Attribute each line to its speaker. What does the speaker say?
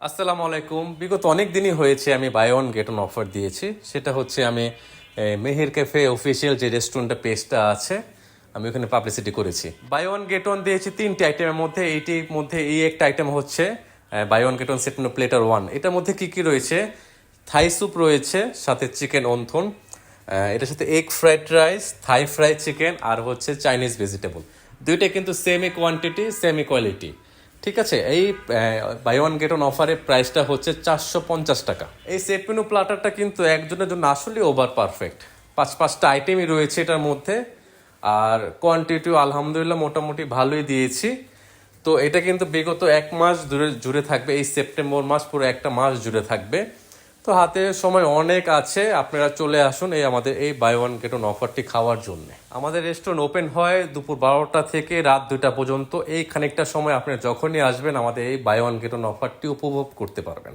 Speaker 1: আসসালামু আলাইকুম। বিগত অনেক দিনই হয়েছে আমি buy one get one offer দিয়েছি। সেটা হচ্ছে আমি মেহের ক্যাফে অফিসিয়াল যে রেস্টুরেন্টের পেজটা আছে আমি ওখানে পাবলিসিটি করেছি। বাই ওয়ান গেট ওয়ান দিয়েছি তিনটি আইটেমের মধ্যে। এইটির মধ্যে এই একটা আইটেম হচ্ছে buy one get one set platter one. এটার মধ্যে কি কি রয়েছে? থাই স্যুপ রয়েছে, সাথে চিকেন অন্থন, এটার সাথে এগ ফ্রাইড রাইস, থাই ফ্রাই চিকেন, আর হচ্ছে চাইনিজ ভেজিটেবল। দুইটাই কিন্তু সেমি কোয়ান্টিটি সেমি কোয়ালিটি। ঠিক আছে, এই বাই ওয়ান গেট ওয়ান অফারের প্রাইসটা হচ্ছে 450 টাকা। এই সেট মেনু প্ল্যাটারটা কিন্তু একজনের জন্য আসলে ওভার পারফেক্ট। পাঁচটা আইটেমই রয়েছে এটার মধ্যে, আর কোয়ান্টিটিও আলহামদুলিল্লাহ মোটামুটি ভালোই দিয়েছি। তো এটা কিন্তু বিগত এক মাস জুড়ে থাকবে, এই সেপ্টেম্বর মাস পুরো একটা মাস জুড়ে থাকবে। তো হাতে সময় অনেক আছে, আপনারা চলে আসুন আমাদের এই বাই ওয়ান গেট ওয়ান অফারটি খাওয়ার জন্য। আমাদের রেস্টুরেন্ট ওপেন হয় দুপুর 12টা থেকে রাত 2টা পর্যন্ত। এই খানিকটা সময় আপনারা যখনই আসবেন আমাদের এই বাই ওয়ান গেট ওয়ান অফারটি উপভোগ করতে পারবেন।